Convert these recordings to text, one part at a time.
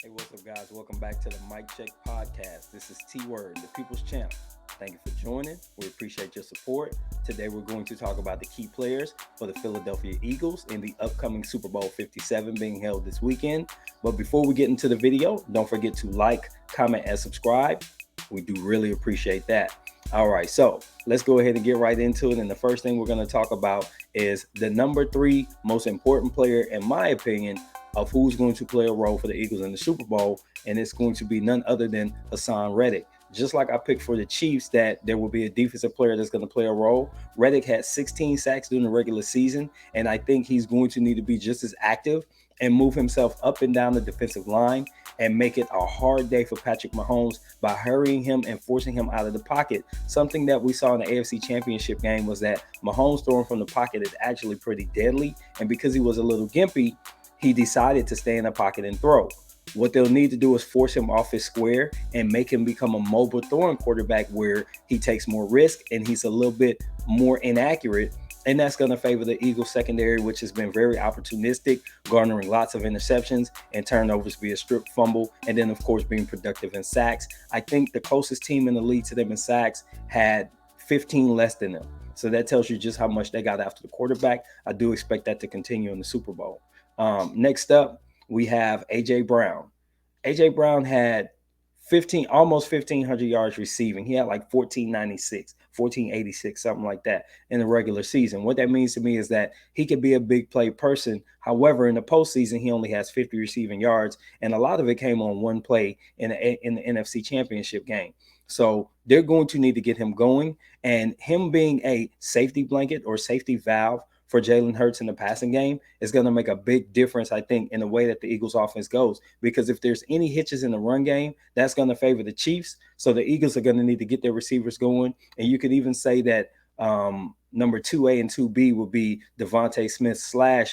Hey, what's up, guys? Welcome back to the Mic Check Podcast. This is T Word, the People's Champ. Thank you for joining. We appreciate your support. Today, we're going to talk about the key players for the Philadelphia Eagles in the upcoming Super Bowl 57 being held this weekend. But before we get into the video, don't forget to like, comment, and subscribe. We do really appreciate that. All right, so let's go ahead and get right into it. And the first thing we're going to talk about is the number 3 most important player, in my opinion, of who's going to play a role for the Eagles in the Super Bowl, and it's going to be none other than Hassan Reddick. Just like I picked for the Chiefs that there will be a defensive player that's going to play a role, Reddick had 16 sacks during the regular season, and I think he's going to need to be just as active and move himself up and down the defensive line and make it a hard day for Patrick Mahomes by hurrying him and forcing him out of the pocket. Something that we saw in the AFC Championship game was that Mahomes throwing from the pocket is actually pretty deadly, and because he was a little gimpy, he decided to stay in the pocket and throw. What they'll need to do is force him off his square and make him become a mobile throwing quarterback where he takes more risk and he's a little bit more inaccurate. And that's going to favor the Eagles secondary, which has been very opportunistic, garnering lots of interceptions and turnovers via strip fumble, and then, of course, being productive in sacks. I think the closest team in the league to them in sacks had 15 less than them. So that tells you just how much they got after the quarterback. I do expect that to continue in the Super Bowl. Next up, we have A.J. Brown. A.J. Brown had almost 1,500 yards receiving. He had like 1,496, 1,486, something like that in the regular season. What that means to me is that he could be a big play person. However, in the postseason, he only has 50 receiving yards, and a lot of it came on one play in the NFC Championship game. So they're going to need to get him going, and him being a safety blanket or safety valve for Jalen Hurts in the passing game is going to make a big difference, I think, in the way that the Eagles offense goes. Because if there's any hitches in the run game, that's going to favor the Chiefs. So the Eagles are going to need to get their receivers going. And you could even say that number 2A and 2B will be Devontae Smith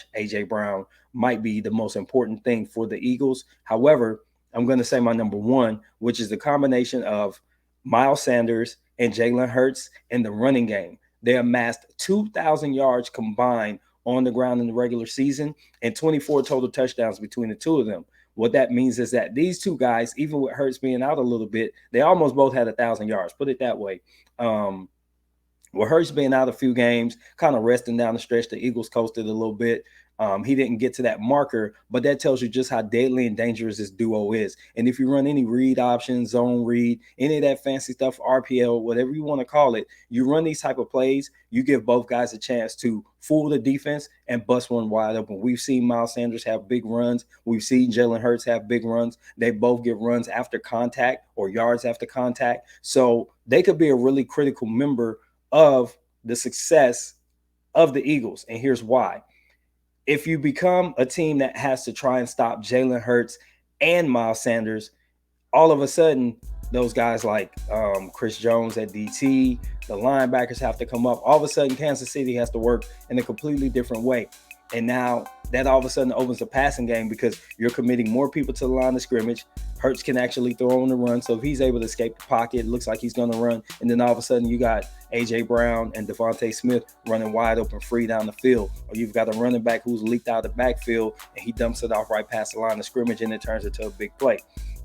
/ A.J. Brown might be the most important thing for the Eagles. However, I'm going to say my number 1, which is the combination of Miles Sanders and Jalen Hurts in the running game. They amassed 2,000 yards combined on the ground in the regular season and 24 total touchdowns between the two of them. What that means is that these two guys, even with Hurts being out a little bit, they almost both had 1,000 yards, put it that way. With Hurts being out a few games, kind of resting down the stretch, the Eagles coasted a little bit. He didn't get to that marker, but that tells you just how deadly and dangerous this duo is. And if you run any read options, zone read, any of that fancy stuff, RPL, whatever you want to call it, you run these type of plays, you give both guys a chance to fool the defense and bust one wide open. We've seen Miles Sanders have big runs. We've seen Jalen Hurts have big runs. They both get runs after contact or yards after contact. So they could be a really critical member of the success of the Eagles. And here's why. If you become a team that has to try and stop Jalen Hurts and Miles Sanders, all of a sudden, those guys like Chris Jones at DT, the linebackers have to come up. All of a sudden, Kansas City has to work in a completely different way. And now that all of a sudden opens the passing game because you're committing more people to the line of scrimmage. Hurts can actually throw on the run. So if he's able to escape the pocket, it looks like he's going to run. And then all of a sudden you got A.J. Brown and Devontae Smith running wide open free down the field. Or you've got a running back who's leaked out of the backfield and he dumps it off right past the line of scrimmage and it turns into a big play.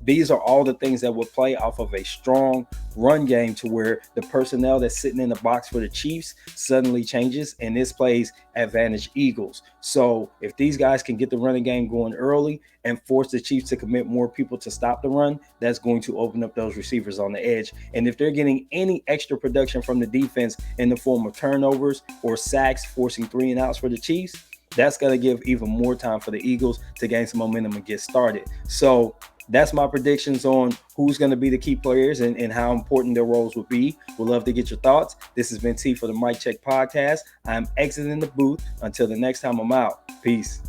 These are all the things that would play off of a strong run game to where the personnel that's sitting in the box for the Chiefs suddenly changes, and this plays advantage Eagles. So if these guys can get the running game going early and force the Chiefs to commit more people to stop the run, that's going to open up those receivers on the edge. And if they're getting any extra production from the defense in the form of turnovers or sacks, forcing 3 and outs for the Chiefs, that's going to give even more time for the Eagles to gain some momentum and get started. So that's my predictions on who's going to be the key players and how important their roles will be. We'd love to get your thoughts. This has been T for the Mic Check Podcast. I'm exiting the booth. Until the next time I'm out. Peace.